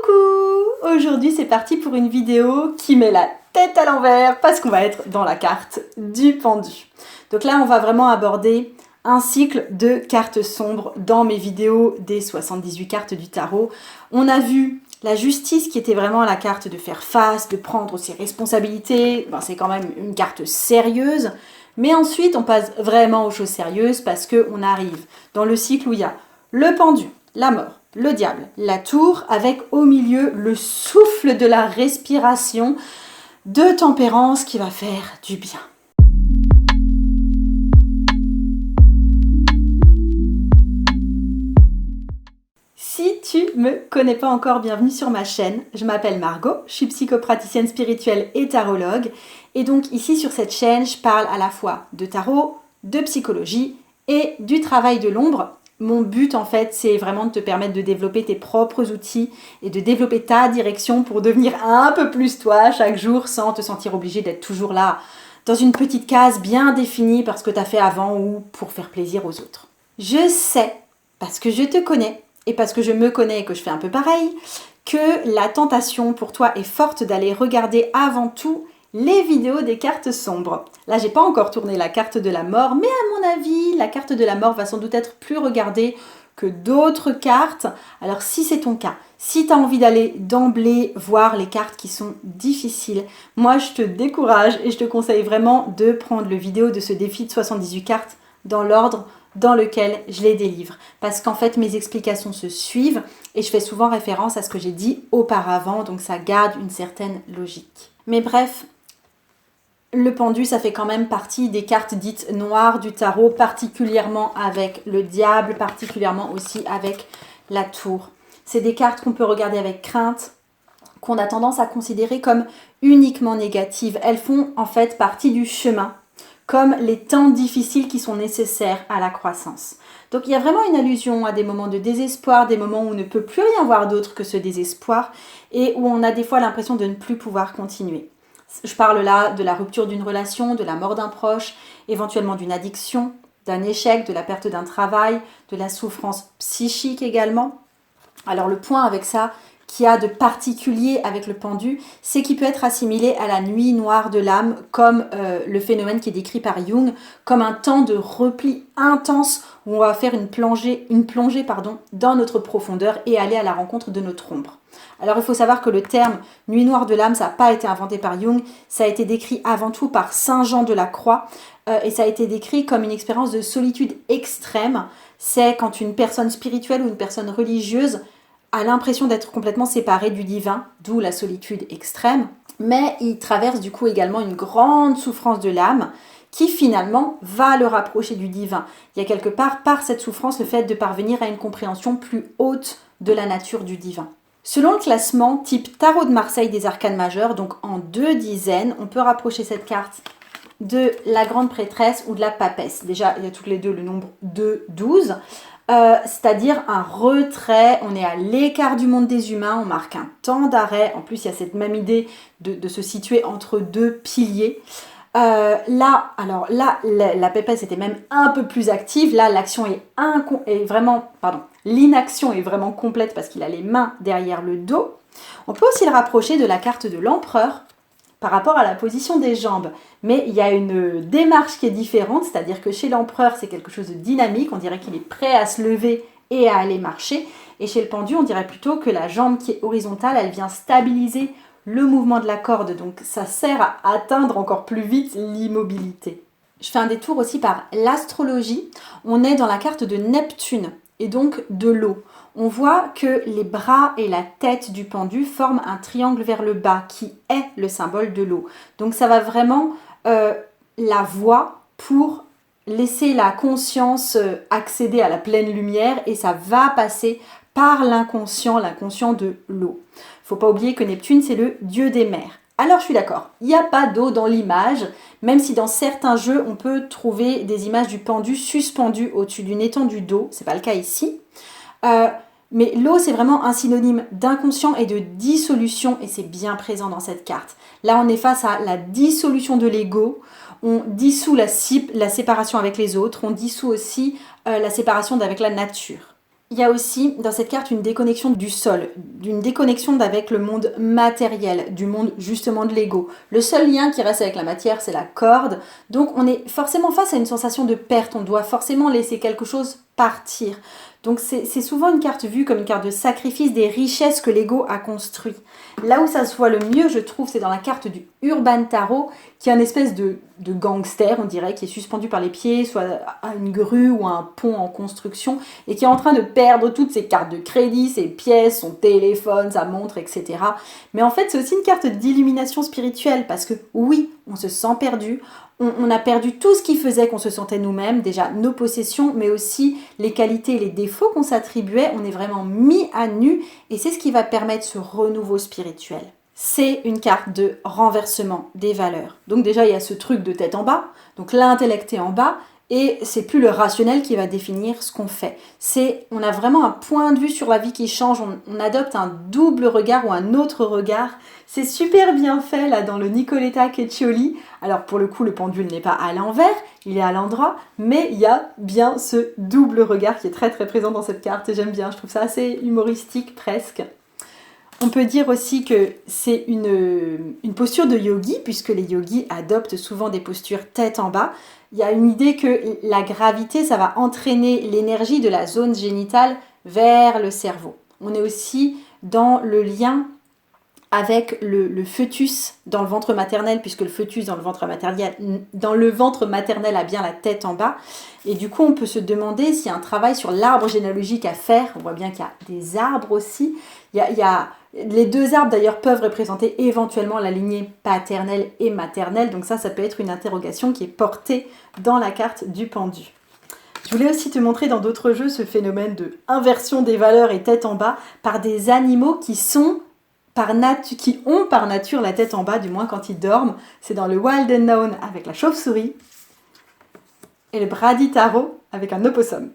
Coucou! Aujourd'hui c'est parti pour une vidéo qui met la tête à l'envers parce qu'on va être dans la carte du pendu. Donc là on va vraiment aborder un cycle de cartes sombres dans mes vidéos des 78 cartes du tarot. On a vu la justice qui était vraiment la carte de faire face, de prendre ses responsabilités. C'est quand même une carte sérieuse. Mais ensuite on passe vraiment aux choses sérieuses parce qu'on arrive dans le cycle où il y a le pendu, la mort, le diable, la tour, avec au milieu le souffle de la respiration de tempérance qui va faire du bien. Si tu me connais pas encore, bienvenue sur ma chaîne. Je m'appelle Margot, je suis psychopraticienne spirituelle et tarologue. Et donc ici sur cette chaîne, je parle à la fois de tarot, de psychologie et du travail de l'ombre. Mon but en fait, c'est vraiment de te permettre de développer tes propres outils et de développer ta direction pour devenir un peu plus toi chaque jour sans te sentir obligé d'être toujours là dans une petite case bien définie parce que tu as fait avant ou pour faire plaisir aux autres. Je sais, parce que je te connais et parce que je me connais et que je fais un peu pareil, que la tentation pour toi est forte d'aller regarder avant tout les vidéos des cartes sombres. Là, j'ai pas encore tourné la carte de la mort, mais à mon avis, la carte de la mort va sans doute être plus regardée que d'autres cartes. Alors, si c'est ton cas, si tu as envie d'aller d'emblée voir les cartes qui sont difficiles, moi, je te décourage et je te conseille vraiment de prendre le vidéo de ce défi de 78 cartes dans l'ordre dans lequel je les délivre. Parce qu'en fait, mes explications se suivent et je fais souvent référence à ce que j'ai dit auparavant, donc ça garde une certaine logique. Mais bref, le pendu, ça fait quand même partie des cartes dites noires du tarot, particulièrement avec le diable, particulièrement aussi avec la tour. C'est des cartes qu'on peut regarder avec crainte, qu'on a tendance à considérer comme uniquement négatives. Elles font en fait partie du chemin, comme les temps difficiles qui sont nécessaires à la croissance. Donc il y a vraiment une allusion à des moments de désespoir, des moments où on ne peut plus rien voir d'autre que ce désespoir et où on a des fois l'impression de ne plus pouvoir continuer. Je parle là de la rupture d'une relation, de la mort d'un proche, éventuellement d'une addiction, d'un échec, de la perte d'un travail, de la souffrance psychique également. Alors le point avec ça, qu'il y a de particulier avec le pendu, c'est qu'il peut être assimilé à la nuit noire de l'âme, comme le phénomène qui est décrit par Jung, comme un temps de repli intense où on va faire une plongée dans notre profondeur et aller à la rencontre de notre ombre. Alors il faut savoir que le terme nuit noire de l'âme, ça n'a pas été inventé par Jung, ça a été décrit avant tout par Saint Jean de la Croix et ça a été décrit comme une expérience de solitude extrême. C'est quand une personne spirituelle ou une personne religieuse a l'impression d'être complètement séparée du divin, d'où la solitude extrême, mais il traverse du coup également une grande souffrance de l'âme qui finalement va le rapprocher du divin. Il y a quelque part par cette souffrance le fait de parvenir à une compréhension plus haute de la nature du divin. Selon le classement type Tarot de Marseille des arcanes majeures, donc en 2 dizaines, on peut rapprocher cette carte de la grande prêtresse ou de la papesse. Déjà, il y a toutes les deux le nombre de 12. C'est-à-dire un retrait, on est à l'écart du monde des humains, on marque un temps d'arrêt. En plus, il y a cette même idée de se situer entre deux piliers. La papesse était même un peu plus active. Là, l'inaction est vraiment complète parce qu'il a les mains derrière le dos. On peut aussi le rapprocher de la carte de l'empereur par rapport à la position des jambes. Mais il y a une démarche qui est différente, c'est-à-dire que chez l'empereur, c'est quelque chose de dynamique, on dirait qu'il est prêt à se lever et à aller marcher. Et chez le pendu, on dirait plutôt que la jambe qui est horizontale, elle vient stabiliser le mouvement de la corde. Donc ça sert à atteindre encore plus vite l'immobilité. Je fais un détour aussi par l'astrologie. On est dans la carte de Neptune et donc de l'eau. On voit que les bras et la tête du pendu forment un triangle vers le bas qui est le symbole de l'eau. Donc ça va vraiment la voie pour laisser la conscience accéder à la pleine lumière et ça va passer par l'inconscient de l'eau. Il ne faut pas oublier que Neptune, c'est le dieu des mers. Alors je suis d'accord, il n'y a pas d'eau dans l'image, même si dans certains jeux, on peut trouver des images du pendu suspendu au-dessus d'une étendue d'eau. Ce n'est pas le cas ici. Mais l'eau, c'est vraiment un synonyme d'inconscient et de dissolution et c'est bien présent dans cette carte. Là, on est face à la dissolution de l'ego, on dissout la séparation avec les autres, on dissout aussi la séparation avec la nature. Il y a aussi dans cette carte une déconnexion du sol, d'une déconnexion avec le monde matériel, du monde justement de l'ego. Le seul lien qui reste avec la matière, c'est la corde. Donc on est forcément face à une sensation de perte, on doit forcément laisser quelque chose partir. Donc c'est souvent une carte vue comme une carte de sacrifice des richesses que l'ego a construit. Là où ça se voit le mieux, je trouve, c'est dans la carte du Urban Tarot, qui est une espèce de gangster, on dirait, qui est suspendu par les pieds, soit à une grue ou à un pont en construction, et qui est en train de perdre toutes ses cartes de crédit, ses pièces, son téléphone, sa montre, etc. Mais en fait, c'est aussi une carte d'illumination spirituelle, parce que oui, on se sent perdu, on a perdu tout ce qui faisait qu'on se sentait nous-mêmes, déjà nos possessions, mais aussi les qualités et les défauts qu'on s'attribuait. On est vraiment mis à nu et c'est ce qui va permettre ce renouveau spirituel. C'est une carte de renversement des valeurs. Donc déjà, il y a ce truc de tête en bas, donc l'intellect est en bas, et c'est plus le rationnel qui va définir ce qu'on fait. On a vraiment un point de vue sur la vie qui change, on adopte un double regard ou un autre regard. C'est super bien fait là dans le Nicoletta Cecchioli. Alors pour le coup, le pendule n'est pas à l'envers, il est à l'endroit, mais il y a bien ce double regard qui est très très présent dans cette carte et j'aime bien, je trouve ça assez humoristique presque. On peut dire aussi que c'est une posture de yogi, puisque les yogis adoptent souvent des postures tête en bas. Il y a une idée que la gravité, ça va entraîner l'énergie de la zone génitale vers le cerveau. On est aussi dans le lien avec le fœtus dans le ventre maternel, puisque le fœtus dans le ventre maternel a bien la tête en bas. Et du coup, on peut se demander s'il y a un travail sur l'arbre généalogique à faire. On voit bien qu'il y a des arbres aussi. Les deux arbres d'ailleurs peuvent représenter éventuellement la lignée paternelle et maternelle. Donc ça peut être une interrogation qui est portée dans la carte du pendu. Je voulais aussi te montrer dans d'autres jeux ce phénomène de inversion des valeurs et tête en bas par des animaux qui ont par nature la tête en bas, du moins quand ils dorment. C'est dans le Wild Unknown avec la chauve-souris et le Brady Tarot avec un opossum.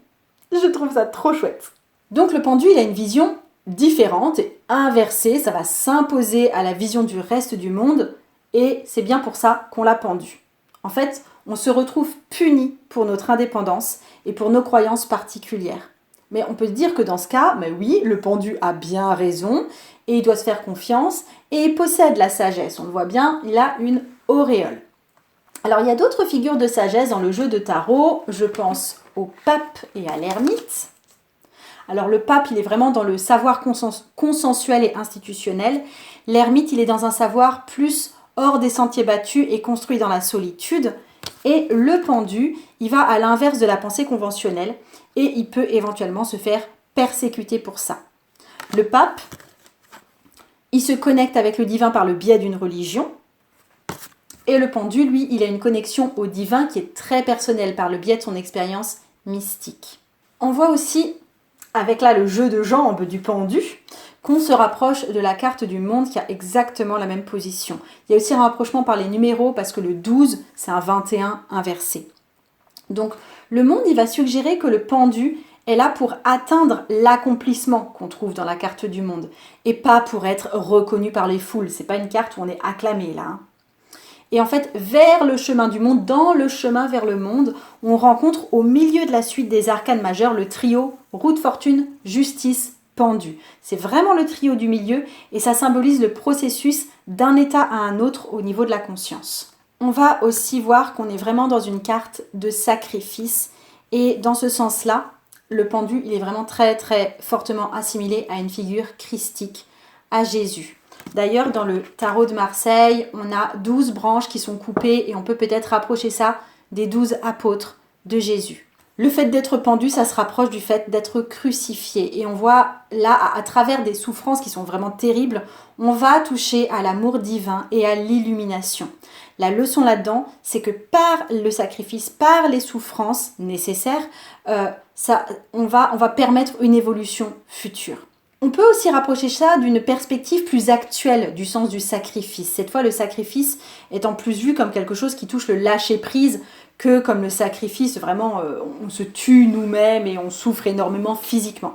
Je trouve ça trop chouette. Donc le pendu, il a une vision différente et inversée, ça va s'imposer à la vision du reste du monde et c'est bien pour ça qu'on l'a pendu. En fait, on se retrouve puni pour notre indépendance et pour nos croyances particulières. Mais on peut dire que dans ce cas, mais oui, le pendu a bien raison et il doit se faire confiance et il possède la sagesse. On le voit bien, il a une auréole. Alors il y a d'autres figures de sagesse dans le jeu de tarot. Je pense au pape et à l'ermite. Alors le pape, il est vraiment dans le savoir consensuel et institutionnel. L'ermite, il est dans un savoir plus hors des sentiers battus et construit dans la solitude. Et le pendu, il va à l'inverse de la pensée conventionnelle et il peut éventuellement se faire persécuter pour ça. Le pape, il se connecte avec le divin par le biais d'une religion. Et le pendu, lui, il a une connexion au divin qui est très personnelle par le biais de son expérience mystique. On voit aussi, avec là le jeu de jambes du pendu, qu'on se rapproche de la carte du monde qui a exactement la même position. Il y a aussi un rapprochement par les numéros parce que le 12, c'est un 21 inversé. Donc le monde, il va suggérer que le pendu est là pour atteindre l'accomplissement qu'on trouve dans la carte du monde et pas pour être reconnu par les foules. C'est pas une carte où on est acclamé là. Et en fait, vers le chemin du monde, dans le chemin vers le monde, on rencontre au milieu de la suite des arcanes majeures le trio roue de fortune, justice, pendu. C'est vraiment le trio du milieu et ça symbolise le processus d'un état à un autre au niveau de la conscience. On va aussi voir qu'on est vraiment dans une carte de sacrifice et dans ce sens-là, le pendu, il est vraiment très très fortement assimilé à une figure christique, à Jésus. D'ailleurs, dans le tarot de Marseille, on a 12 branches qui sont coupées et on peut peut-être rapprocher ça des 12 apôtres de Jésus. Le fait d'être pendu, ça se rapproche du fait d'être crucifié. Et on voit là, à travers des souffrances qui sont vraiment terribles, on va toucher à l'amour divin et à l'illumination. La leçon là-dedans, c'est que par le sacrifice, par les souffrances nécessaires, on va permettre une évolution future. On peut aussi rapprocher ça d'une perspective plus actuelle du sens du sacrifice. Cette fois, le sacrifice étant plus vu comme quelque chose qui touche le lâcher-prise que comme le sacrifice, vraiment, on se tue nous-mêmes et on souffre énormément physiquement.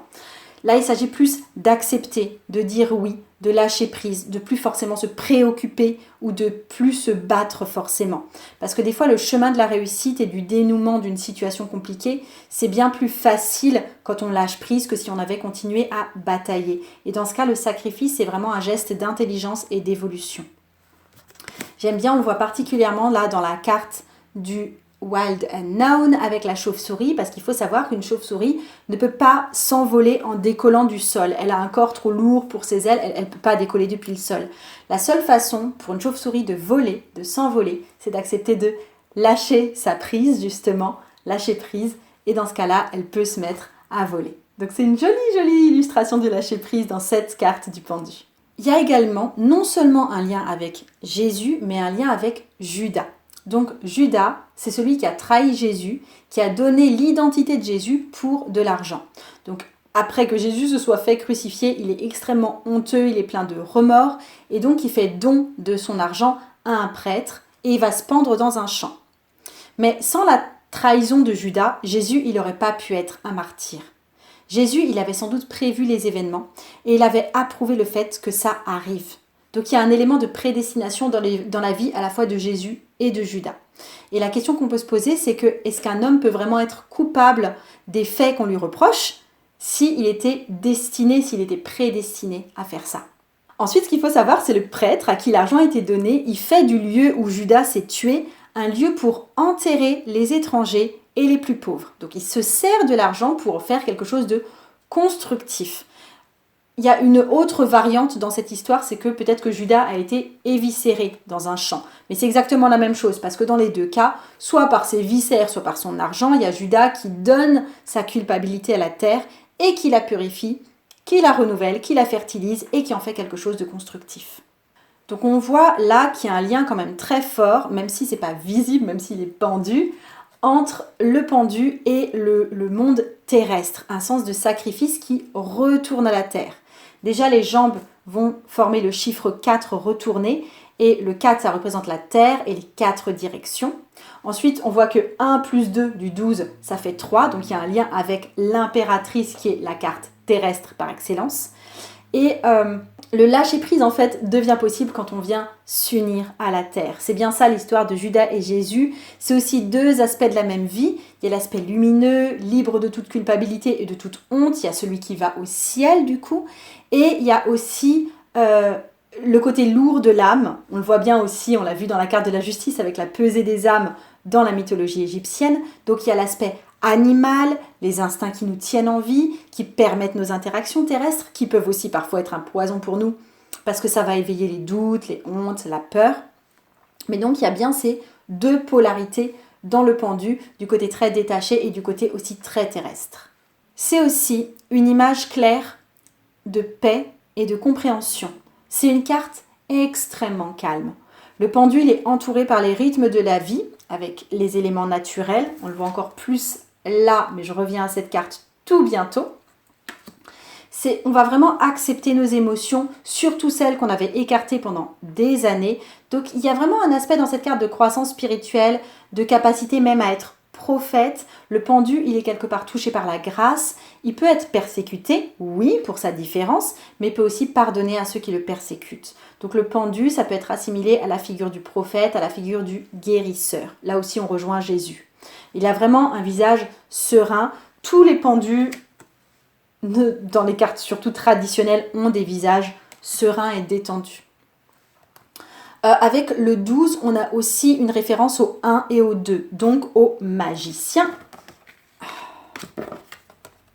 Là, il s'agit plus d'accepter, de dire oui, de lâcher prise, de plus forcément se préoccuper ou de plus se battre forcément. Parce que des fois, le chemin de la réussite et du dénouement d'une situation compliquée, c'est bien plus facile quand on lâche prise que si on avait continué à batailler. Et dans ce cas, le sacrifice, c'est vraiment un geste d'intelligence et d'évolution. J'aime bien, on le voit particulièrement là dans la carte du Wild Unknown avec la chauve-souris, parce qu'il faut savoir qu'une chauve-souris ne peut pas s'envoler en décollant du sol. Elle a un corps trop lourd pour ses ailes, elle ne peut pas décoller depuis le sol. La seule façon pour une chauve-souris de voler, de s'envoler, c'est d'accepter de lâcher sa prise, justement, lâcher prise, et dans ce cas-là, elle peut se mettre à voler. Donc c'est une jolie illustration du lâcher prise dans cette carte du pendu. Il y a également non seulement un lien avec Jésus, mais un lien avec Judas. Donc Judas, c'est celui qui a trahi Jésus, qui a donné l'identité de Jésus pour de l'argent. Donc après que Jésus se soit fait crucifier, il est extrêmement honteux, il est plein de remords, et donc il fait don de son argent à un prêtre, et il va se pendre dans un champ. Mais sans la trahison de Judas, Jésus, il n'aurait pas pu être un martyr. Jésus, il avait sans doute prévu les événements, et il avait approuvé le fait que ça arrive. Donc il y a un élément de prédestination dans la vie à la fois de Jésus et de Judas. Et la question qu'on peut se poser, c'est que est-ce qu'un homme peut vraiment être coupable des faits qu'on lui reproche s'il était destiné, s'il était prédestiné à faire ça? Ensuite, ce qu'il faut savoir, c'est le prêtre à qui l'argent a été donné. Il fait du lieu où Judas s'est tué un lieu pour enterrer les étrangers et les plus pauvres. Donc il se sert de l'argent pour faire quelque chose de constructif. Il y a une autre variante dans cette histoire, c'est que peut-être que Judas a été éviscéré dans un champ. Mais c'est exactement la même chose, parce que dans les deux cas, soit par ses viscères, soit par son argent, il y a Judas qui donne sa culpabilité à la terre et qui la purifie, qui la renouvelle, qui la fertilise et qui en fait quelque chose de constructif. Donc on voit là qu'il y a un lien quand même très fort, même si c'est pas visible, même s'il est pendu, entre le pendu et le monde terrestre, un sens de sacrifice qui retourne à la terre. Déjà, les jambes vont former le chiffre 4 retourné, et le 4, ça représente la terre et les 4 directions. Ensuite, on voit que 1 plus 2 du 12, ça fait 3, donc il y a un lien avec l'impératrice qui est la carte terrestre par excellence. Et le lâcher-prise, en fait, devient possible quand on vient s'unir à la terre. C'est bien ça l'histoire de Judas et Jésus. C'est aussi deux aspects de la même vie. Il y a l'aspect lumineux, libre de toute culpabilité et de toute honte. Il y a celui qui va au ciel, du coup. Et il y a aussi le côté lourd de l'âme. On le voit bien aussi, on l'a vu dans la carte de la justice avec la pesée des âmes dans la mythologie égyptienne. Donc il y a l'aspect animal, les instincts qui nous tiennent en vie, qui permettent nos interactions terrestres, qui peuvent aussi parfois être un poison pour nous, parce que ça va éveiller les doutes, les hontes, la peur. Mais donc il y a bien ces deux polarités dans le pendu, du côté très détaché et du côté aussi très terrestre. C'est aussi une image claire de paix et de compréhension. C'est une carte extrêmement calme. Le pendu, il est entouré par les rythmes de la vie, avec les éléments naturels. On le voit encore plus là, mais je reviens à cette carte tout bientôt. On va vraiment accepter nos émotions, surtout celles qu'on avait écartées pendant des années. Donc il y a vraiment un aspect dans cette carte de croissance spirituelle, de capacité même à être prophète. Le pendu, il est quelque part touché par la grâce. Il peut être persécuté, oui, pour sa différence, mais il peut aussi pardonner à ceux qui le persécutent. Donc le pendu, ça peut être assimilé à la figure du prophète, à la figure du guérisseur. Là aussi, on rejoint Jésus. Il a vraiment un visage serein. Tous les pendus, dans les cartes surtout traditionnelles, ont des visages sereins et détendus. Avec le 12, on a aussi une référence au 1 et au 2, donc au magicien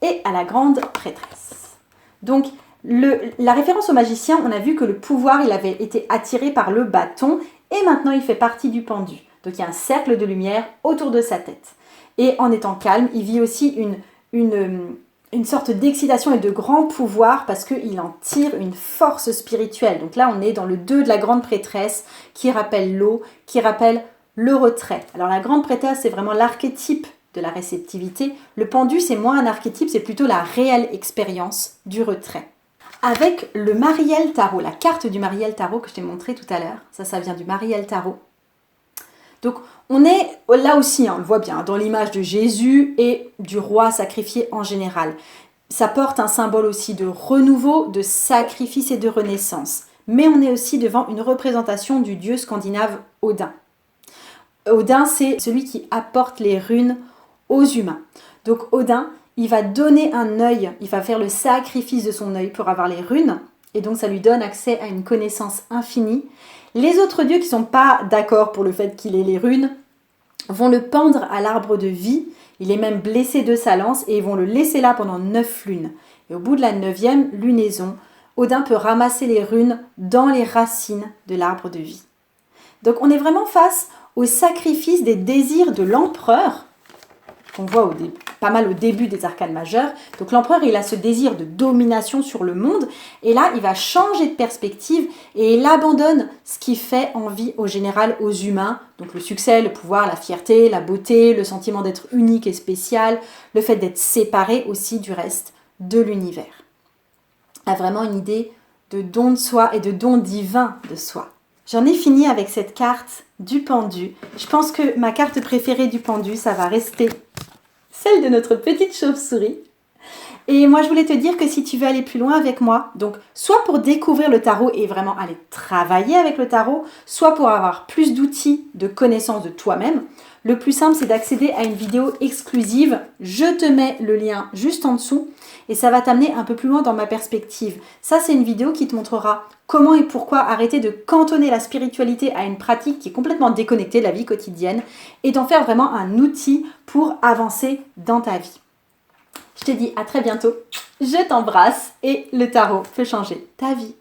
et à la grande prêtresse. Donc, la référence au magicien, on a vu que le pouvoir, il avait été attiré par le bâton et maintenant il fait partie du pendu. Donc, il y a un cercle de lumière autour de sa tête. Et en étant calme, il vit aussi une sorte d'excitation et de grand pouvoir parce qu'il en tire une force spirituelle. Donc là, on est dans le 2 de la grande prêtresse qui rappelle l'eau, qui rappelle le retrait. Alors la grande prêtresse, c'est vraiment l'archétype de la réceptivité. Le pendu, c'est moins un archétype, c'est plutôt la réelle expérience du retrait. Avec le Mariel Tarot, la carte du Mariel Tarot que je t'ai montré tout à l'heure, ça vient du Mariel Tarot. Donc on est là aussi, on le voit bien, dans l'image de Jésus et du roi sacrifié en général. Ça porte un symbole aussi de renouveau, de sacrifice et de renaissance. Mais on est aussi devant une représentation du dieu scandinave Odin. Odin, c'est celui qui apporte les runes aux humains. Donc Odin, il va donner un œil, il va faire le sacrifice de son œil pour avoir les runes, et donc ça lui donne accès à une connaissance infinie. Les autres dieux qui ne sont pas d'accord pour le fait qu'il ait les runes vont le pendre à l'arbre de vie, il est même blessé de sa lance, et ils vont le laisser là pendant 9 lunes. Et au bout de la 9e lunaison, Odin peut ramasser les runes dans les racines de l'arbre de vie. Donc on est vraiment face au sacrifice des désirs de l'empereur, qu'on voit pas mal au début des arcanes majeures. Donc l'empereur, il a ce désir de domination sur le monde, et là, il va changer de perspective et il abandonne ce qui fait envie au général aux humains, donc le succès, le pouvoir, la fierté, la beauté, le sentiment d'être unique et spécial, le fait d'être séparé aussi du reste de l'univers. A vraiment une idée de don de soi et de don divin de soi. J'en ai fini avec cette carte du pendu. Je pense que ma carte préférée du pendu, ça va rester celle de notre petite chauve-souris. Et moi, je voulais te dire que si tu veux aller plus loin avec moi, donc soit pour découvrir le tarot et vraiment aller travailler avec le tarot, soit pour avoir plus d'outils de connaissance de toi-même, le plus simple, c'est d'accéder à une vidéo exclusive. Je te mets le lien juste en dessous et ça va t'amener un peu plus loin dans ma perspective. Ça, c'est une vidéo qui te montrera comment et pourquoi arrêter de cantonner la spiritualité à une pratique qui est complètement déconnectée de la vie quotidienne et d'en faire vraiment un outil pour avancer dans ta vie. Je te dis à très bientôt, je t'embrasse et le tarot peut changer ta vie.